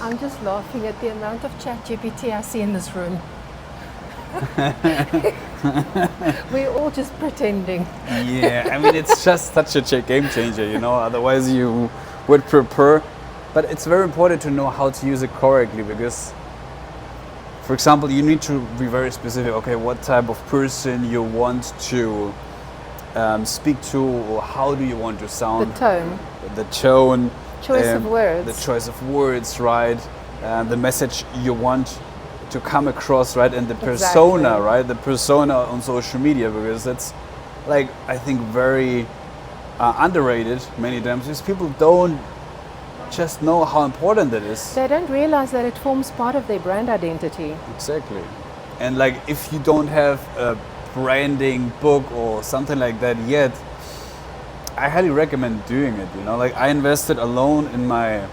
I'm just laughing at the amount of ChatGPT I see in this room. We're all just pretending. Yeah, I mean, it's just such a game changer, you know, otherwise you would prepare. But it's very important to know how to use it correctly because, for example, you need to be very specific. Okay, what type of person you want to speak to, or how do you want to sound? The tone. Choice of words. The choice of words, right? The message you want to come across, right? And the persona, Exactly. right? The persona on social media, because that's, like, I think very underrated many times because people don't just know how important it is. They don't realize that it forms part of their brand identity. Exactly. And like, if you don't have a branding book or something like that yet, I highly recommend doing it, you know? Like, I invested alone in my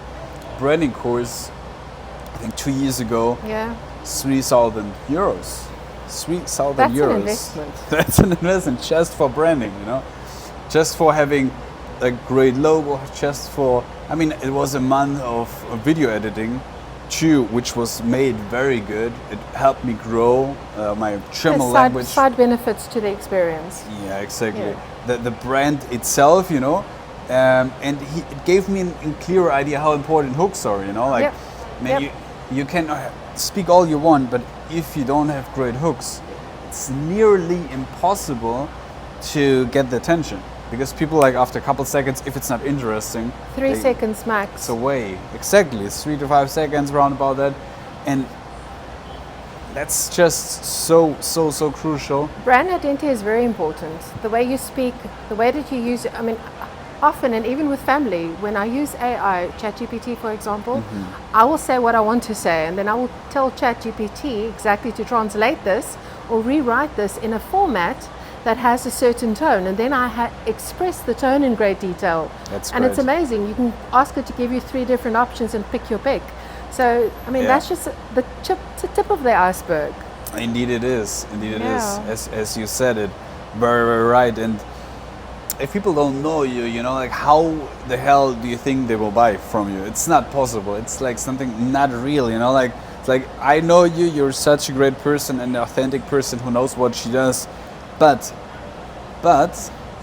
branding course, I think 2 years ago, Yeah. 3,000 euros. 3,000 That's euros. an investment. That's an investment just for branding, you know? Just for having a great logo, just for, I mean, it was a month of video editing too, which was made very good. It helped me grow my German language. Side benefits to the experience. Yeah, exactly. Yeah. The brand itself, you know, and it gave me a clearer idea how important hooks are, you know, like, Yep. man, Yep. you can speak all you want, but if you don't have great hooks, it's nearly impossible to get the attention. Because people, like, after a couple seconds, if it's not interesting, 3 seconds max. it's away. Exactly, it's 3 to 5 seconds, round about that, and that's just so crucial. Brand identity is very important. The way you speak, the way that you use it. I mean, often, and even with family, when I use AI, ChatGPT for example, I will say what I want to say, and then I will tell ChatGPT exactly to translate this or rewrite this in a format that has a certain tone, and then I express the tone in great detail. That's and great. It's amazing. You can ask it to give you 3 different options and pick your pick. So, I mean, Yeah. that's just the tip of the iceberg. Indeed it is. Indeed it Yeah. is. As you said it, very right. And if people don't know you, you know, like, how the hell do you think they will buy from you? It's not possible. It's like something not real, you know, like, it's like, I know you, you're such a great person, an authentic person who knows what she does, but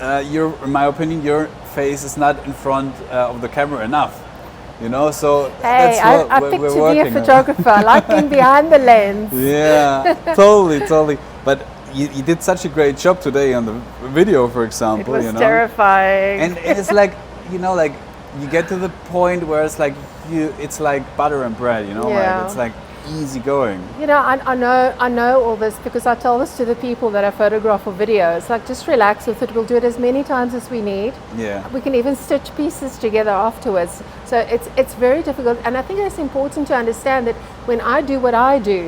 in my opinion, your face is not in front of the camera enough, you know, so Hey, that's what I we're picked to be a working on. photographer. I like being behind the lens. Yeah, totally. But you did such a great job today on the video, for example. It was you know? terrifying. And it's like, you know, like, you get to the point where it's like it's like butter and bread, you know, Yeah. like, it's like easy going. You know, I know all this because I tell this to the people that I photograph or video. It's like, just relax with it. We'll do it as many times as we need. Yeah. We can even stitch pieces together afterwards. So it's very difficult. And I think it's important to understand that when I do what I do,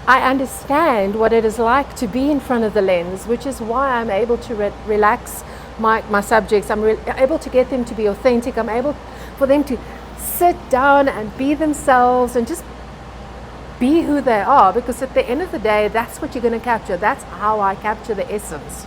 I understand what it is like to be in front of the lens, which is why I'm able to relax my subjects. I'm able to get them to be authentic. I'm able for them to sit down and be themselves and just be who they are, because at the end of the day, that's what you're going to capture. That's how I capture the essence.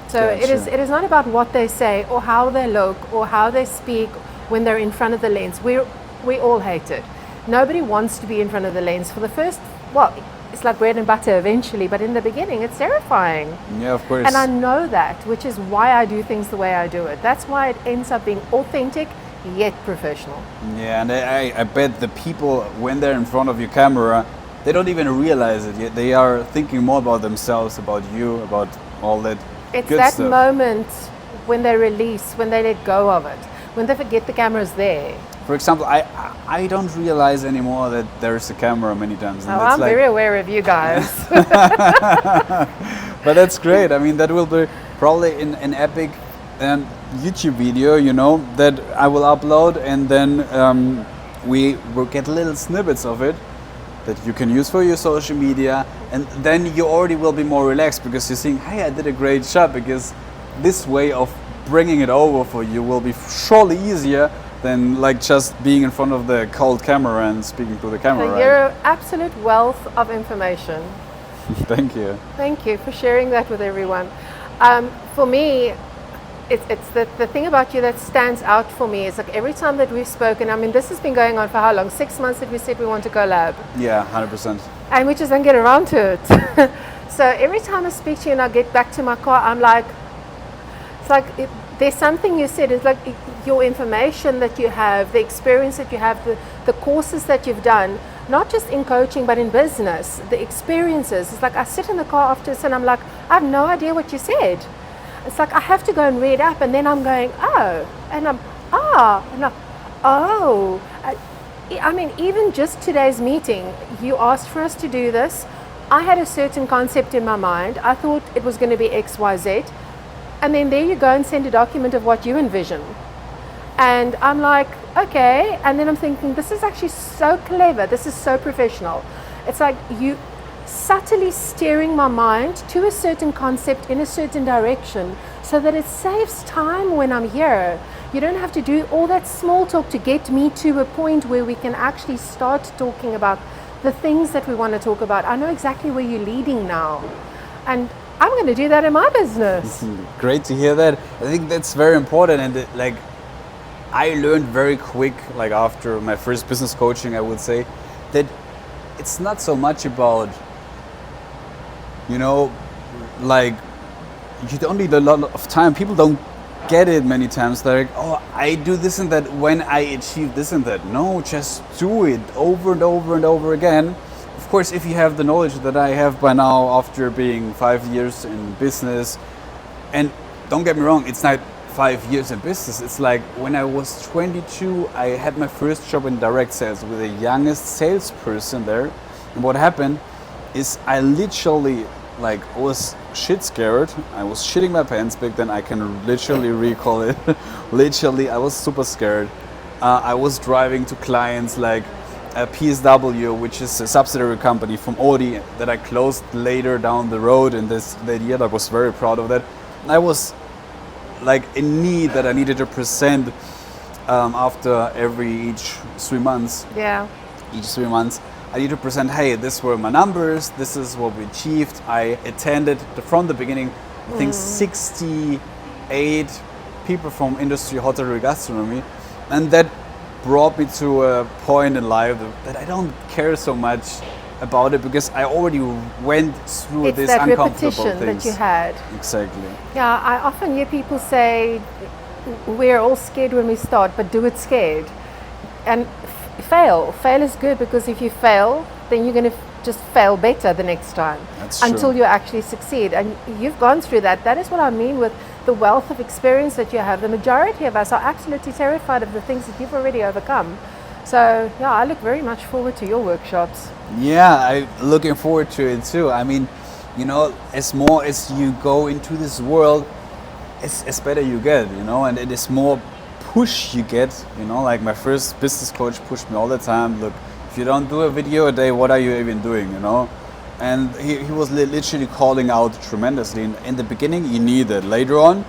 So Gotcha. it is not about what they say or how they look or how they speak when they're in front of the lens. We all hate it. Nobody wants to be in front of the lens for the first, well, it's like bread and butter eventually, but in the beginning it's terrifying. Yeah, of course. And I know that, which is why I do things the way I do it. That's why it ends up being authentic yet professional. Yeah, and I bet the people, when they're in front of your camera, they don't even realize it yet. They are thinking more about themselves, about you, about all that It's good that stuff. moment when they release, when they let go of it, when they forget the camera's there. For example, I don't realize anymore that there's a camera many times. And Oh, that's I'm like, very aware of you guys. but that's great. I mean, that will be probably an epic YouTube video, you know, that I will upload, and then we will get little snippets of it that you can use for your social media, and then you already will be more relaxed because you're seeing, hey, I did a great job, because this way of bringing it over for you will be surely easier than like just being in front of the cold camera and speaking to the camera. Right? You're an absolute wealth of information. Thank you. Thank you for sharing that with everyone. For me, it's the thing about you that stands out for me is like every time that we've spoken, I mean, this has been going on for how long? 6 months that we said we want to collab. Yeah, 100%. And we just don't get around to it. So every time I speak to you and I get back to my car, I'm like, it's like there's something you said. It's like your information that you have, the experience that you have, the courses that you've done, not just in coaching but in business, the experiences. It's like I sit in the car after this and I'm like, I have no idea what you said. It's like I have to go and read up, and then I'm going, oh, and I'm oh. I mean, even just today's meeting, you asked for us to do this. I had a certain concept in my mind. I thought it was going to be X, Y, Z. And then there you go and send a document of what you envision. And I'm like, okay. And then I'm thinking, this is actually so clever. This is so professional. It's like you subtly steering my mind to a certain concept in a certain direction so that it saves time when I'm here. You don't have to do all that small talk to get me to a point where we can actually start talking about the things that we want to talk about. I know exactly where you're leading now. And I'm going to do that in my business. Great to hear that. I think that's very important. And like, I learned very quick, like after my first business coaching, I would say, that it's not so much about, you know, like, you don't need a lot of time. People don't get it many times. They're like, oh, I do this and that when I achieve this and that. No, just do it over and over and over again. Of course, if you have the knowledge that I have by now after being 5 years in business, and don't get me wrong, it's not 5 years in business. It's like when I was 22, I had my first job in direct sales with the youngest salesperson there. And what happened is I literally was shit scared. I was shitting my pants back then. I can literally recall it. Literally, I was super scared. I was driving to clients like PSW, which is a subsidiary company from Audi that I closed later down the road in that year. I was very proud of that. I was like in need that I needed to present after each 3 months. Yeah. Each 3 months. I need to present, hey, this were my numbers, this is what we achieved. I attended from the beginning, I think 68 people from industry, hotellerie, gastronomy. And that brought me to a point in life that I don't care so much about it because I already went through this uncomfortable things. It's that repetition that you had. Exactly. Yeah, I often hear people say, we're all scared when we start, but do it scared. And fail is good, because if you fail, then you're going to just fail better the next time. That's until true. you actually succeed. And you've gone through that. That is what I mean with the wealth of experience that you have. The majority of us are absolutely terrified of the things that you've already overcome. So yeah, I look very much forward to your workshops. Yeah, I'm looking forward to it too. I mean, you know, as more as you go into this world, as better you get, you know, and it is more push you get, you know, like my first business coach pushed me all the time. Look, if you don't do a video a day, what are you even doing, you know? And he was literally calling out tremendously. In the beginning, you need it. Later on,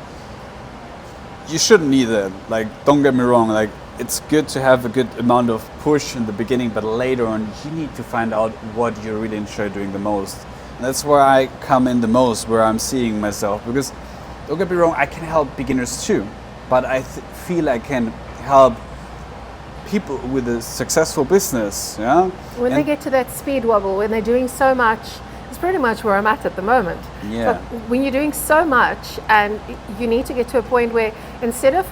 you shouldn't need it. Like, don't get me wrong. Like, it's good to have a good amount of push in the beginning, but later on, you need to find out what you really enjoy doing the most. And that's where I come in the most, where I'm seeing myself. Because, don't get me wrong, I can help beginners too. But I feel I can help people with a successful business, yeah. When they get to that speed wobble, when they're doing so much, it's pretty much where I'm at the moment. Yeah. So when you're doing so much, and you need to get to a point where instead of,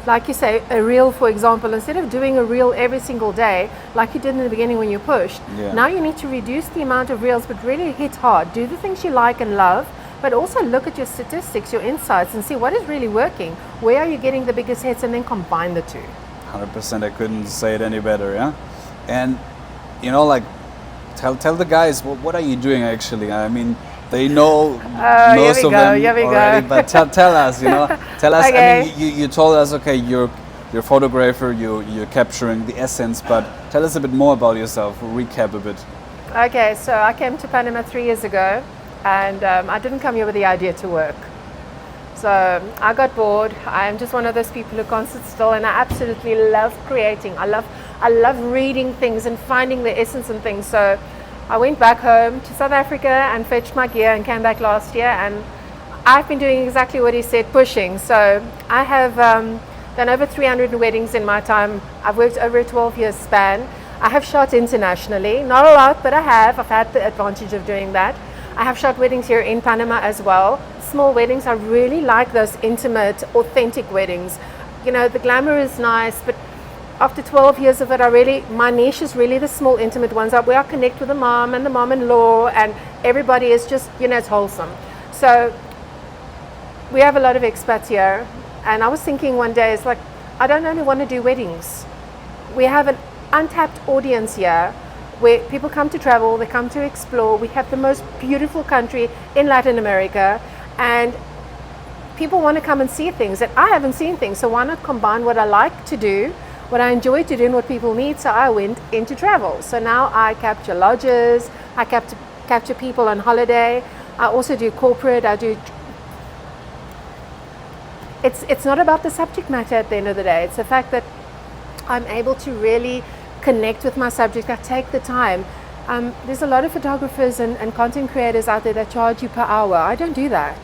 like you say, a reel, for example, instead of doing a reel every single day, like you did in the beginning when you pushed, now you need to reduce the amount of reels, but really hit hard. Do the things you like and love, but also look at your statistics, your insights, and see what is really working. Where are you getting the biggest hits, and then combine the two. 100%, I couldn't say it any better, yeah. And you know, like, tell the guys what are you doing actually? I mean, they know most of them already, but tell us, you know, tell us. Okay. I mean, you told us, okay, you're a photographer, you're capturing the essence, but tell us a bit more about yourself. Recap a bit. Okay, so I came to Panama 3 years ago, and I didn't come here with the idea to work. So I got bored. I'm just one of those people who can't sit still, and I absolutely love creating. I love reading things and finding the essence in things. So I went back home to South Africa and fetched my gear and came back last year, and I've been doing exactly what he said, pushing. So I have done over 300 weddings in my time. I've worked over a 12-year span. I have shot internationally, not a lot, but I have. I've had the advantage of doing that. I have shot weddings here in Panama as well. Small weddings, I really like those intimate, authentic weddings. You know, the glamour is nice, but after 12 years of it, my niche is really the small, intimate ones where I connect with the mom and the mom-in-law, and everybody is just, you know, it's wholesome. So we have a lot of expats here, and I was thinking one day, it's like, I don't only want to do weddings. We have an untapped audience here where people come to travel, they come to explore. We have the most beautiful country in Latin America, and people want to come and see things that I haven't seen things. So why not combine what I like to do, what I enjoy to do, and what people need? So I went into travel. So now I capture lodges, I capture people on holiday. I also do corporate, it's not about the subject matter at the end of the day. It's the fact that I'm able to really connect with my subject. I take the time. There's a lot of photographers and content creators out there that charge you per hour. I don't do that.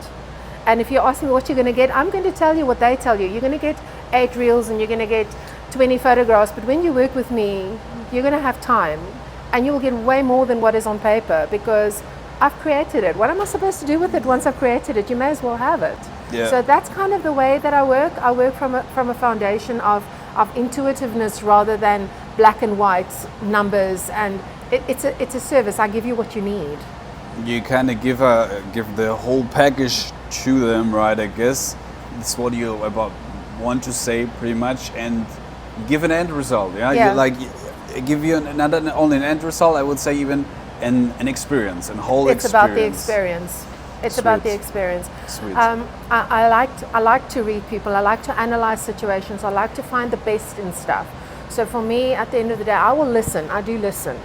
And if you ask me what you're going to get, I'm going to tell you what they tell you. You're going to get 8 reels and you're going to get 20 photographs. But when you work with me, you're going to have time and you will get way more than what is on paper, because I've created it. What am I supposed to do with it once I've created it? You may as well have it. Yeah. So that's kind of the way that I work. I work from a foundation of intuitiveness rather than black and white numbers, and it's a service. I give you what you need. You kind of give the whole package to them, right? I guess that's what you want to say, pretty much, and give an end result. Yeah, give you not only an end result. I would say even an experience, and whole experience. It's about the experience. It's Sweet. About the experience. Sweet. I like to read people. I like to analyze situations. I like to find the best in stuff. So for me, at the end of the day, I will listen. I do listen.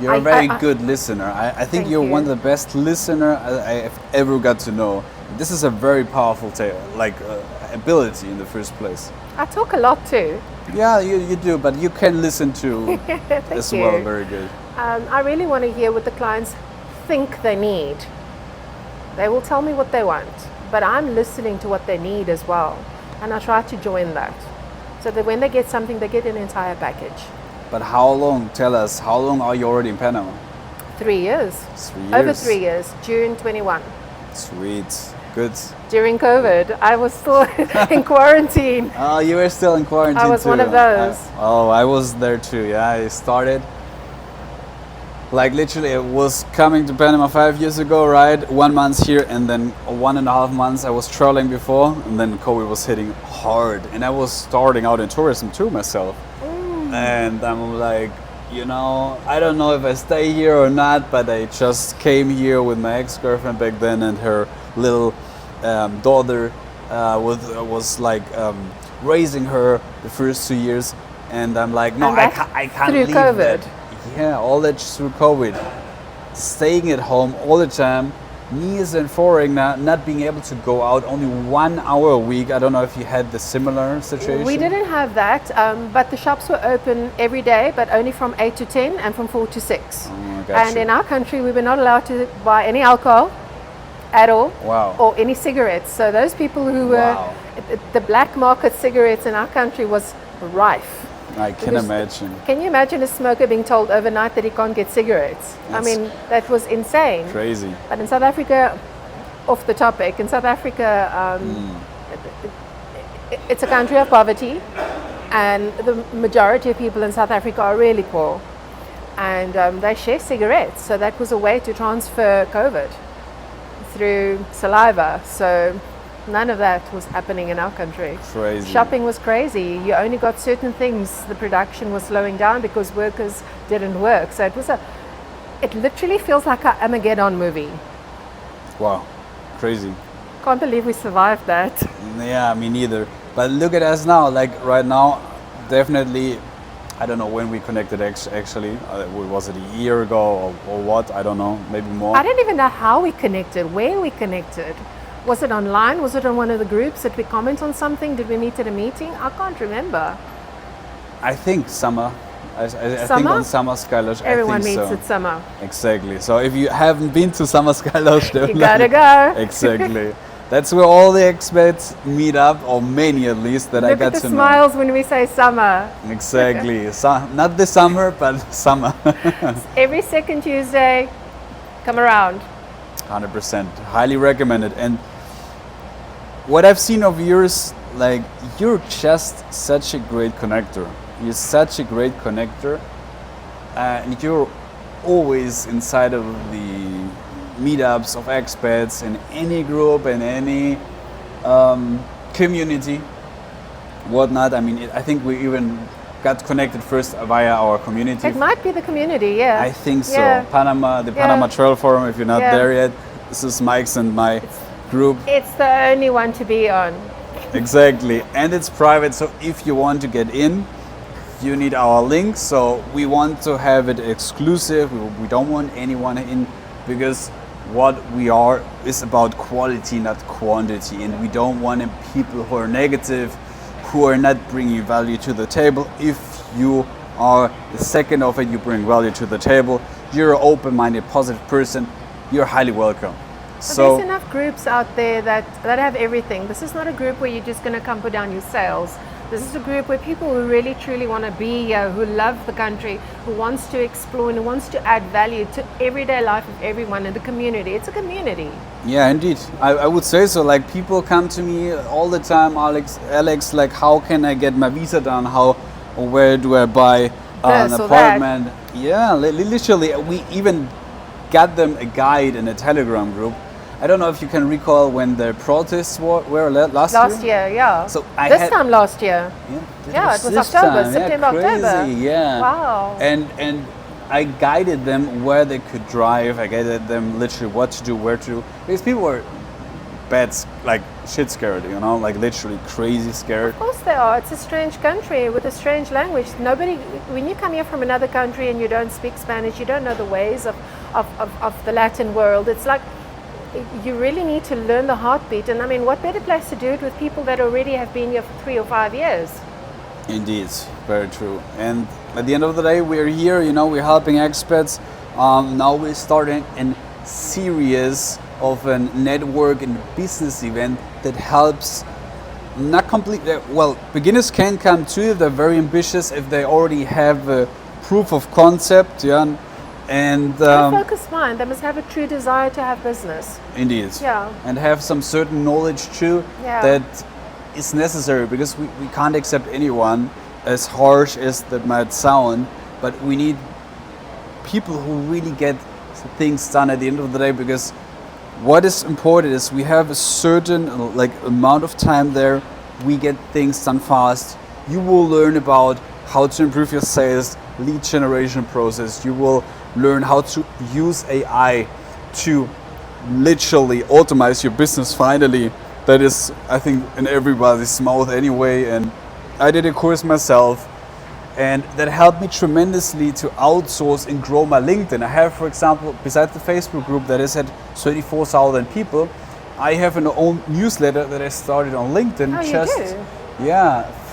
You're a very good listener. I think you're one of the best listener I've ever got to know. This is a very powerful ability in the first place. I talk a lot too. Yeah, you do, but you can listen too as well. Very good. I really want to hear what the clients think they need. They will tell me what they want, but I'm listening to what they need as well. And I try to join that, so that when they get something, they get an entire package. But how long? Tell us, how long are you already in Panama? 3 years. 3 years. Over 3 years, June 21. Sweet. Good. During COVID, I was still in quarantine. Oh, you were still in quarantine I was too. one of those. I was there too. Yeah, I started. Like literally, I was coming to Panama 5 years ago, right? 1 month here, and then 1.5 months I was traveling before, and then COVID was hitting hard. And I was starting out in tourism too myself. And I'm like, I don't know if I stay here or not, but I just came here with my ex-girlfriend back then, and her little daughter was like raising her the first 2 years, and I'm like, no, I can't through leave COVID. that. Yeah, all that through COVID. Staying at home all the time, knees and foreign, not being able to go out, only 1 hour a week. I don't know if you had the similar situation. We didn't have that, but the shops were open every day, but only from 8 to 10 and from 4 to 6. And in our country, we were not allowed to buy any alcohol at all. Wow. Or any cigarettes. So those people who were, the black market cigarettes in our country was rife. I can imagine. Can you imagine a smoker being told overnight that he can't get cigarettes? I mean, that was insane. Crazy. But in South Africa, off the topic, in South Africa, it's a country of poverty, and the majority of people in South Africa are really poor, and they share cigarettes. So that was a way to transfer COVID through saliva. So none of that was happening in our country. Crazy. Shopping was crazy. You only got certain things. The production was slowing down because workers didn't work. So it literally feels like an Armageddon movie. Wow, crazy. Can't believe we survived that. Yeah, me neither. But look at us now. Like right now, definitely. I don't know when we connected actually. Was it a year ago or what? I don't know. Maybe more. I don't even know how we connected, where we connected. Was it online? Was it on one of the groups? Did we comment on something? Did we meet at a meeting? I can't remember. I think summer I think Summer? on Summer Sky Lodge. Everyone I think meets so. at Summer. Exactly. So if you haven't been to Summer Sky Lodge, You gotta go. Exactly. That's where all the expats meet up, or many at least that I Look got at the to know. smiles when we say summer. Exactly. Not the summer, but summer. Every second Tuesday, come around. 100%. Highly recommended. And what I've seen of yours, like, you're just such a great connector. You're such a great connector. And you're always inside of the meetups of expats in any group, in any community, whatnot. I mean, I think we even got connected first via our community. It might be the community, yeah. I think so. Yeah. Panama, the Panama Trail Forum, if you're not there yet, this is Mike's and my group. It's the only one to be on. Exactly. And it's private, so if you want to get in, you need our link. So we want to have it exclusive. We don't want anyone in, because what we are is about quality, not quantity. And we don't want people who are negative, who are not bringing value to the table. If you are the second of it, you bring value to the table, you're an open-minded, positive person, you're highly welcome. So there's enough groups out there that have everything. This is not a group where you're just going to come put down your sales. This is a group where people who really truly want to be here, who love the country, who wants to explore and who wants to add value to everyday life of everyone in the community. It's a community. Yeah, indeed. I would say so. Like, people come to me all the time, Alex, like, how can I get my visa done? Where do I buy an apartment? Yeah, literally. We even got them a guide in a Telegram group. I don't know if you can recall when the protests were last year. Last year, yeah. So this time last year. Yeah, it was October, September, crazy, October. Yeah. Wow. And I guided them where they could drive. I guided them literally what to do, where to do. Because people were like shit scared, you know, like literally crazy scared. Of course they are. It's a strange country with a strange language. Nobody, when you come here from another country and you don't speak Spanish, you don't know the ways of the Latin world. It's like, you really need to learn the heartbeat. And I mean, what better place to do it with people that already have been here for 3 or 5 years? Indeed, very true. And at the end of the day, we're here, you know, we're helping expats. Now we're starting a series of a network and business event that helps not completely, well, beginners can come too if they're very ambitious, if they already have a proof of concept, yeah. And a focused mind, they must have a true desire to have business. Indeed. Yeah. And have some certain knowledge too that is necessary, because we can't accept anyone, as harsh as that might sound, but we need people who really get things done at the end of the day, because what is important is we have a certain like amount of time there, we get things done fast. You will learn about how to improve your sales, lead generation process. You will learn how to use AI to literally automate your business finally. That is, I think, in everybody's mouth anyway. And I did a course myself, and that helped me tremendously to outsource and grow my LinkedIn. I have, for example, besides the Facebook group that is at 34,000 people, I have an own newsletter that I started on LinkedIn just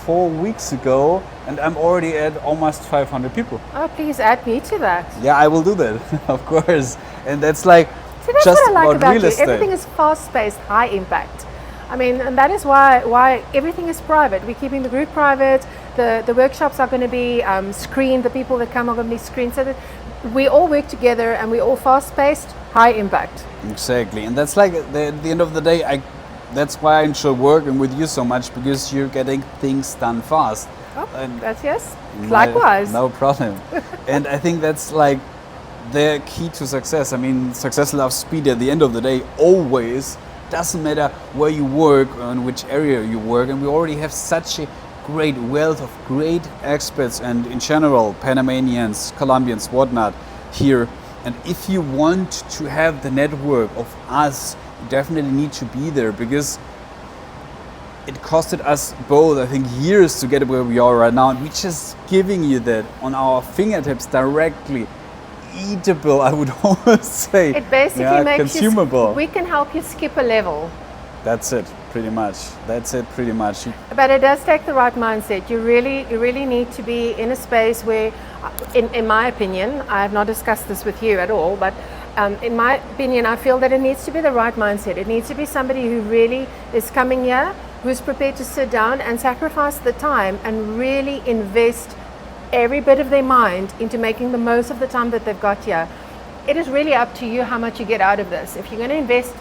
4 weeks ago, and I'm already at almost 500 people. Oh, please add me to that. Yeah, I will do that, of course. And that's like, see, that's just what I like about real you. estate. Everything is fast-paced, high impact. I mean, and that is why everything is private. We're keeping the group private. The workshops are going to be screened. The people that come are going to be screened, so that we all work together and we're all fast-paced, high impact. Exactly, and that's like at the end of the day, that's why I enjoy working with you so much, because you're getting things done fast. Oh, that's yes. Likewise. No problem. And I think that's like the key to success. I mean, success loves speed at the end of the day, always. Doesn't matter where you work or in which area you work. And we already have such a great wealth of great experts, and in general, Panamanians, Colombians, whatnot, here. And if you want to have the network of us, you definitely need to be there, because it costed us both, I think, years to get where we are right now. And we're just giving you that on our fingertips directly. Eatable, I would almost say. It basically makes consumable. we can help you skip a level. That's it, pretty much. That's it, pretty much. But it does take the right mindset. You really need to be in a space where In my opinion, I have not discussed this with you at all, but in my opinion, I feel that it needs to be the right mindset. It needs to be somebody who really is coming here, who's prepared to sit down and sacrifice the time and really invest every bit of their mind into making the most of the time that they've got here. It is really up to you how much you get out of this. If you're going to invest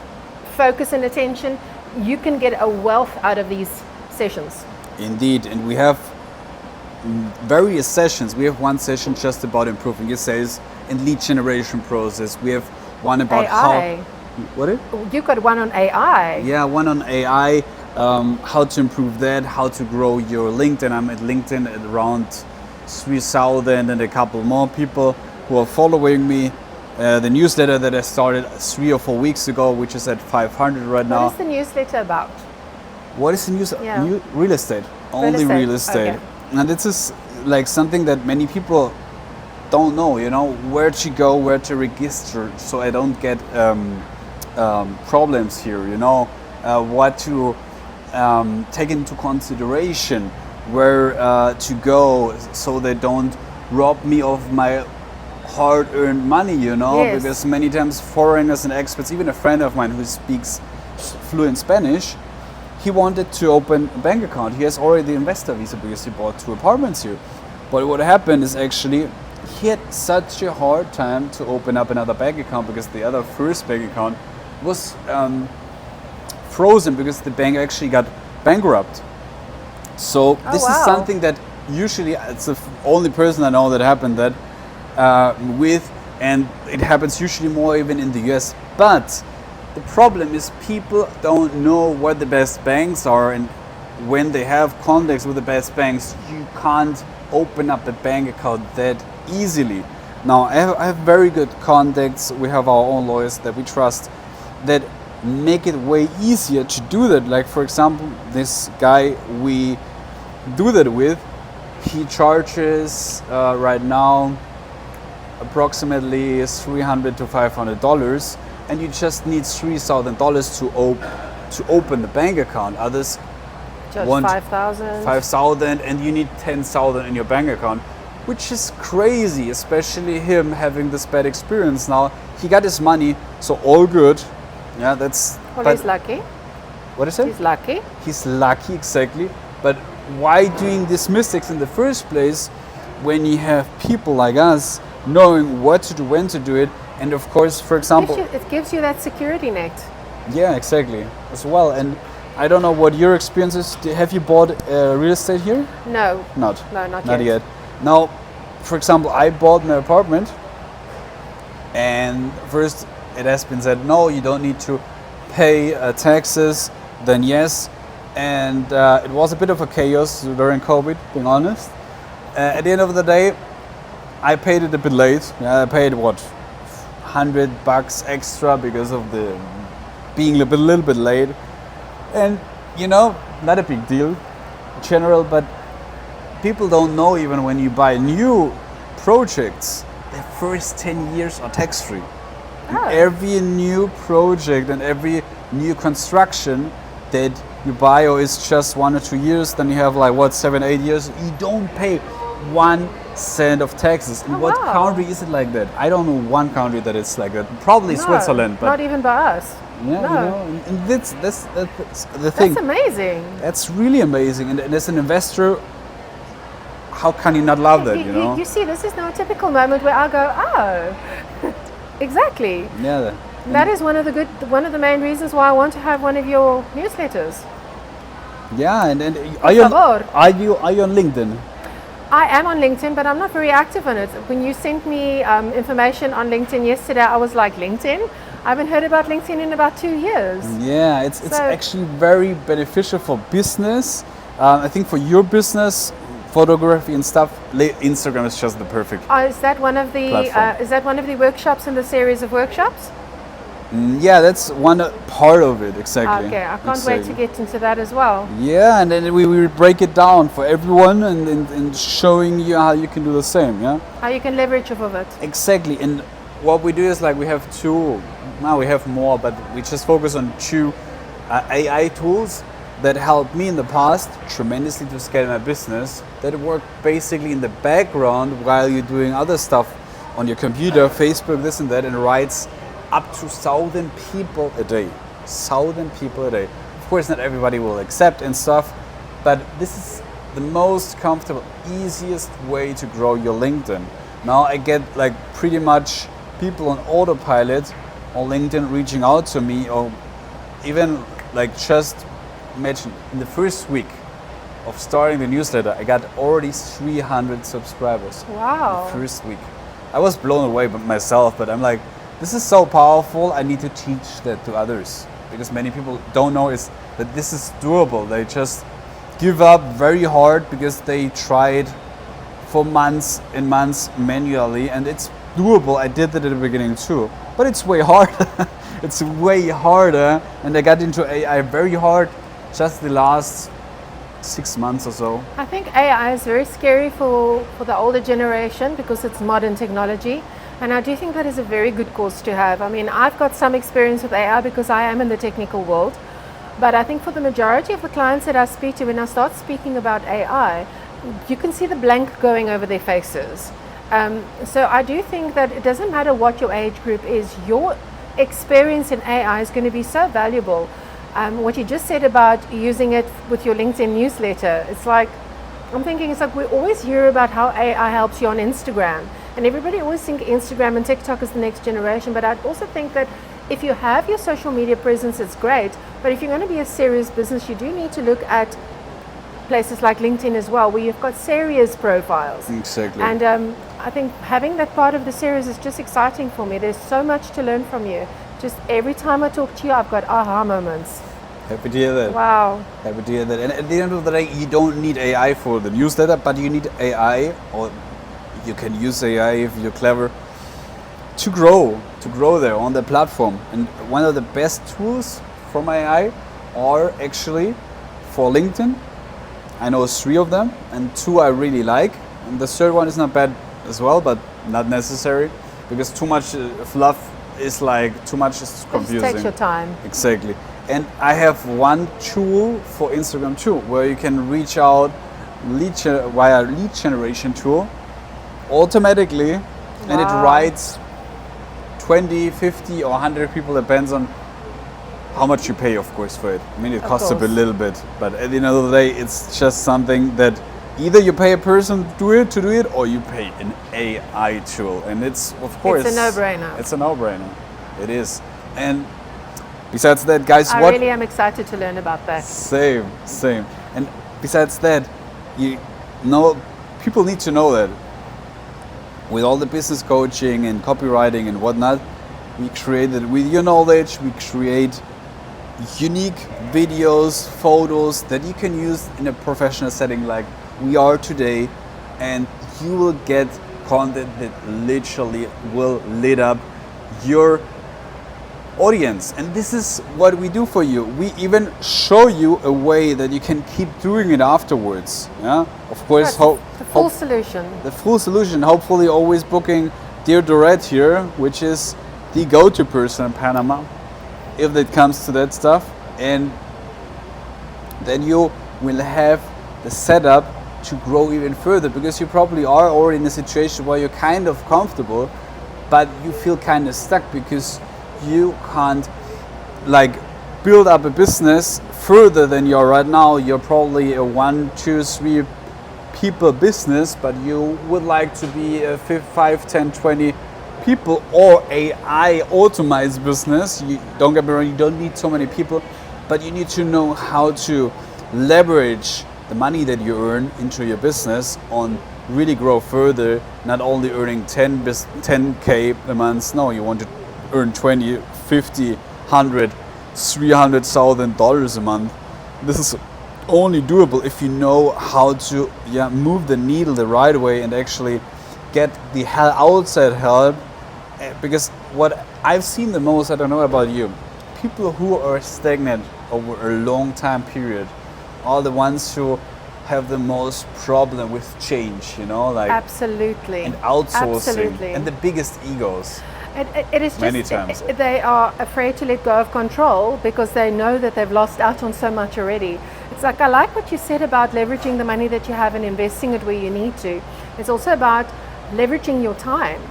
focus and attention, you can get a wealth out of these sessions. Indeed, and we have various sessions. We have one session just about improving your sales and lead generation process. We have one about AI. What it? You've got one on AI. Yeah, one on AI, how to improve that, how to grow your LinkedIn. I'm at LinkedIn at around 3,000 and a couple more people who are following me. The newsletter that I started 3 or 4 weeks ago, which is at 500 right now. What is the newsletter about? What is the news? Yeah. Real estate. Only real estate. Okay. And this is like something that many people don't know, you know, where to go, where to register, so I don't get problems here, you know, what to take into consideration, where to go, so they don't rob me of my hard-earned money, you know, Yes. because many times foreigners and expats, even a friend of mine who speaks fluent Spanish, he wanted to open a bank account. He has already the investor visa because he bought 2 apartments here. But what happened is actually he had such a hard time to open up another bank account because the other first bank account was frozen because the bank actually got bankrupt. So this is something that usually it's the only person I know that happened that with, and it happens usually more even in the US. But the problem is people don't know what the best banks are, and when they have contacts with the best banks, you can't open up a bank account that easily. Now I have very good contacts. We have our own lawyers that we trust that make it way easier to do that. Like for example, this guy we do that with, he charges right now approximately $300 to $500, and you just need $3,000 to open the bank account. Others Just want 5,000. 5,000, and you need 10,000 in your bank account, which is crazy, especially him having this bad experience. Now he got his money, so all good. Yeah, that's. Well, but he's lucky. what is it? He's lucky. He's lucky, exactly. But why doing these mistakes in the first place when you have people like us knowing what to do, when to do it, and of course, for example, It gives you that security net. yeah, exactly, as well. And I don't know what your experience is. Have you bought real estate here? No. Not. No, not Not yet. yet. Now, for example, I bought an apartment, and first it has been said, no, you don't need to pay taxes. Then yes, and it was a bit of a chaos during COVID, being honest. At the end of the day, I paid it a bit late. I paid what, $100 extra because of the being a little bit late, and you know, not a big deal, in general. But people don't know, even when you buy new projects, the first 10 years are tax-free. Oh. Every new project and every new construction that you buy, or it's just 1 or 2 years, then you have like what, 7, 8 years, you don't pay 1 cent of taxes. In what wow. country is it like that? I don't know one country that it's like that. Probably No, Switzerland, but not even by us. yeah, No. you know, and that's the thing. That's amazing. That's really amazing. And as an investor, how can you not love that? You know? You see, this is now a typical moment where I go, oh, exactly. Yeah. That is one of the main reasons why I want to have one of your newsletters. Yeah, and are you favor. are you on LinkedIn? I am on LinkedIn, but I'm not very active on it. When you sent me information on LinkedIn yesterday, I was like, LinkedIn? I haven't heard about LinkedIn in about 2 years. Yeah, it's So- actually very beneficial for business. I think for your business, photography and stuff, Instagram is just the perfect. Oh, is that one of the Platform. workshops in the series of workshops? Yeah, that's one part of it, exactly. Okay, I can't wait to get into that as well. Yeah, and then we break it down for everyone and showing you how you can do the same, yeah? How you can leverage off of it. Exactly, and what we do is like we have two, now we have more, but we just focus on 2 AI tools that helped me in the past tremendously to scale my business, that work basically in the background while you're doing other stuff on your computer, Facebook, this and that, and writes up to 1,000 people a day. 1,000 people a day. Of course, not everybody will accept and stuff, but this is the most comfortable, easiest way to grow your LinkedIn. Now I get like pretty much people on autopilot on LinkedIn reaching out to me, or even like just imagine in the first week of starting the newsletter, I got already 300 subscribers. Wow. In the first week. I was blown away by myself, but I'm like, this is so powerful, I need to teach that to others. Because many people don't know is that this is doable. They just give up very hard because they tried for months and months manually, and it's doable. I did that at the beginning too, but it's way harder. It's way harder, and I got into AI very hard just the last 6 months or so. I think AI is very scary for the older generation because it's modern technology. And I do think that is a very good course to have. I mean, I've got some experience with AI because I am in the technical world. But I think for the majority of the clients that I speak to, when I start speaking about AI, you can see the blank going over their faces. So I do think that it doesn't matter what your age group is, your experience in AI is going to be so valuable. What you just said about using it with your LinkedIn newsletter, it's like, I'm thinking, it's like we always hear about how AI helps you on Instagram. And everybody always think Instagram and TikTok is the next generation. But I also think that if you have your social media presence, it's great. But if you're going to be a serious business, you do need to look at places like LinkedIn as well, where you've got serious profiles. Exactly. And I think having that part of the series is just exciting for me. There's so much to learn from you. Just every time I talk to you, I've got aha moments. Happy to hear that. Wow. Happy to hear that. And at the end of the day, you don't need AI for the newsletter, but you need AI, or you can use AI if you're clever, to grow there on the platform. And one of the best tools from AI are actually for LinkedIn. I know 3 of them, and 2 I really like. And the third one is not bad as well, but not necessary, because too much fluff is like, too much is confusing. It just takes your time. Exactly. And I have one tool for Instagram too, where you can reach out via lead generation tool automatically, and it writes 20, 50 or 100 people, depends on how much you pay, of course, for it. I mean, it costs a little bit, but at the end of the day, it's just something that either you pay a person to do it, or you pay an AI tool. And it's, of course, it's a no-brainer. It's a no-brainer. It is. And besides that, guys, I really am excited to learn about that. Same. And besides that, you know, people need to know that with all the business coaching and copywriting and whatnot, we created, with your knowledge, we create unique videos, photos that you can use in a professional setting like we are today, and you will get content that literally will lit up your audience. And this is what we do for you. We even show you a way that you can keep doing it afterwards. Yeah, of course. The full solution. The full solution. Hopefully, always booking Dear Dorette here, which is the go-to person in Panama, if it comes to that stuff. And then you will have the setup to grow even further, because you probably are already in a situation where you're kind of comfortable, but you feel kind of stuck because you can't like build up a business further than you are right now. You're probably a 1, 2, 3 people business, but you would like to be a 5, 10, 20 people or AI automized business. You don't get me wrong, you don't need so many people, but you need to know how to leverage the money that you earn into your business on really grow further, not only earning 10K a month. No, you want to earn 20, 50, 100, $300,000 a month. This is only doable if you know how to move the needle the right way and actually get the outside help. Because what I've seen the most, I don't know about you, people who are stagnant over a long time period are the ones who have the most problem with change, you know, like absolutely, and outsourcing, absolutely, and the biggest egos. It is Many just times. they are afraid to let go of control because they know that they've lost out on so much already. It's like I like what you said about leveraging the money that you have and investing it where you need to. It's also about leveraging your time.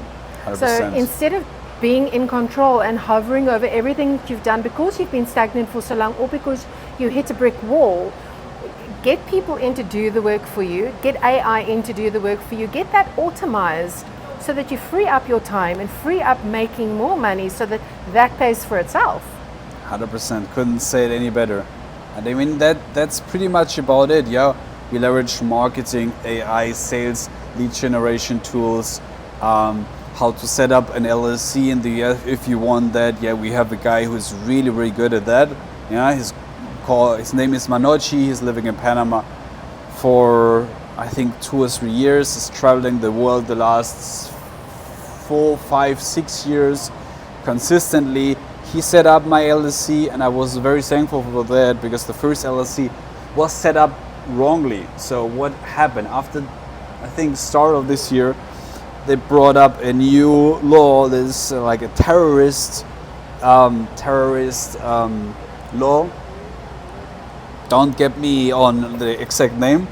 100%. So instead of being in control and hovering over everything that you've done because you've been stagnant for so long or because you hit a brick wall, get people in to do the work for you, get AI in to do the work for you, get that automized so that you free up your time and free up making more money so that that pays for itself. 100%. Couldn't say it any better. And I mean, that's pretty much about it. Yeah, we leverage marketing, AI, sales, lead generation tools, how to set up an LLC in the US if you want that. Yeah, we have a guy who's really, really good at that. Yeah, his name is Manochi. He's living in Panama for I think 2 or 3 years. He's traveling the world the last 4, 5, 6 years consistently. He set up my LLC and I was very thankful for that because the first LLC was set up wrongly. So what happened after I think start of this year, they brought up a new law that is like a terrorist law. Don't get me on the exact name,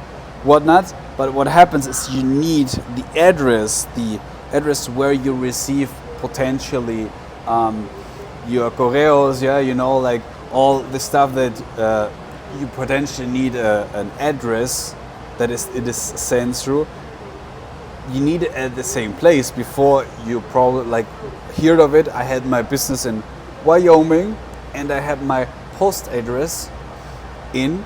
whatnot. But what happens is you need the address where you receive potentially your correos, yeah, you know, like all the stuff that you potentially need an address that it is sent through. You need it at the same place before you probably like heard of it. I had my business in Wyoming and I had my post address in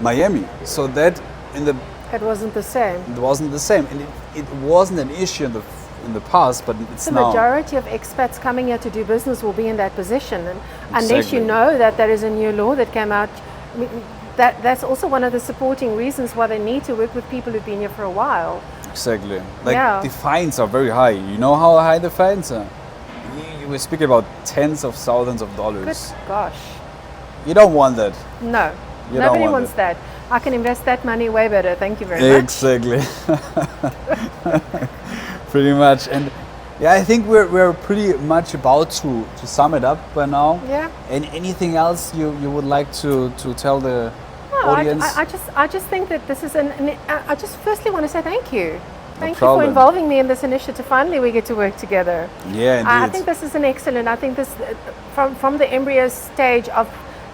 Miami. So that it wasn't the same. It wasn't the same, and it wasn't an issue in the past, but it's the now. Majority of expats coming here to do business will be in that position, and unless Exactly. you know that there is a new law that came out, I mean, that's also one of the supporting reasons why they need to work with people who've been here for a while. Exactly. Like Yeah. the fines are very high. You know how high the fines are? We speak about tens of thousands of Good dollars. gosh. You don't want that. No, You don't nobody want wants it. that. I can invest that money way better. Thank you very much. Exactly. Pretty much. And yeah, I think we're pretty much about to sum it up by now. Yeah. And anything else you would like to tell the No, audience? I just think that this is I just firstly want to say thank you. Thank you for problem. involving me in this initiative. Finally, we get to work together. Yeah, indeed. I think this is an excellent. I think this from the embryo stage of,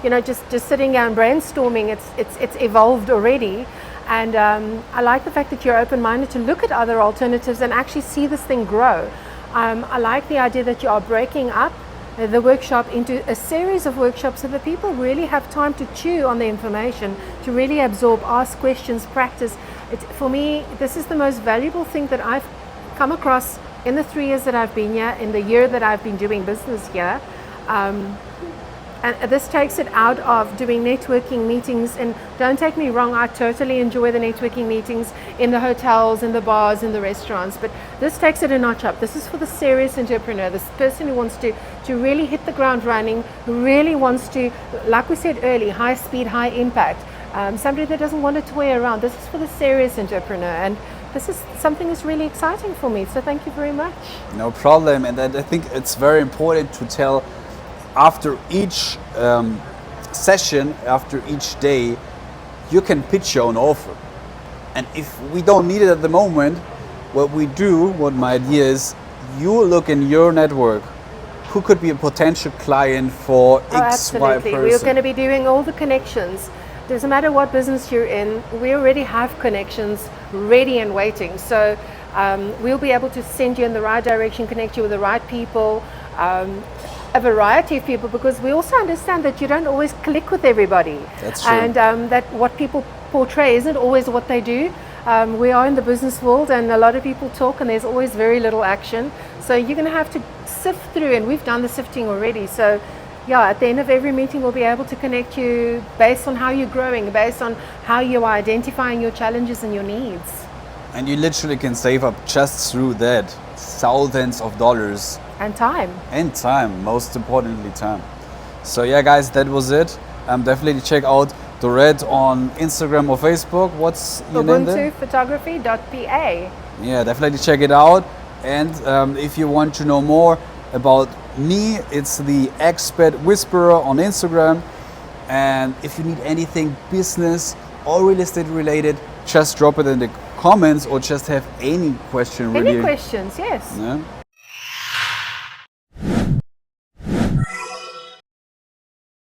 you know, just sitting here and brainstorming. It's evolved already, and I like the fact that you're open-minded to look at other alternatives and actually see this thing grow. I like the idea that you are breaking up the workshop into a series of workshops so that people really have time to chew on the information, to really absorb, ask questions, practice. For me, this is the most valuable thing that I've come across in the 3 years that I've been here, in the year that I've been doing business here. And this takes it out of doing networking meetings. And don't take me wrong, I totally enjoy the networking meetings in the hotels, in the bars, in the restaurants. But this takes it a notch up. This is for the serious entrepreneur, this person who wants to really hit the ground running, who really wants to, like we said earlier, high speed, high impact. Somebody that doesn't want to toy around. This is for the serious entrepreneur. And this is something that's really exciting for me. So thank you very much. No problem. And I think it's very important to tell after each session, after each day, you can pitch your own offer. And if we don't need it at the moment, what my idea is, you look in your network, who could be a potential client for X, Y Absolutely. person. We're going to be doing all the connections. Doesn't matter what business you're in, we already have connections ready and waiting. So we'll be able to send you in the right direction, connect you with the right people, a variety of people, because we also understand that you don't always click with everybody. That's true. And that what people portray isn't always what they do. We are in the business world and a lot of people talk and there's always very little action. So you're going to have to sift through, and we've done the sifting already. So yeah, at the end of every meeting we'll be able to connect you based on how you're growing, based on how you're identifying your challenges and your needs. And you literally can save up just through that thousands of dollars. And time. And time, most importantly time. So yeah guys, that was it. Definitely check out Dorette on Instagram or Facebook. What's your name there? ubuntuphotography.pa. Yeah, definitely check it out. And if you want to know more, about me, it's the Expat Whisperer on Instagram. And if you need anything business or real estate related, just drop it in the comments or just have any question really. Any questions? Yes. Yeah.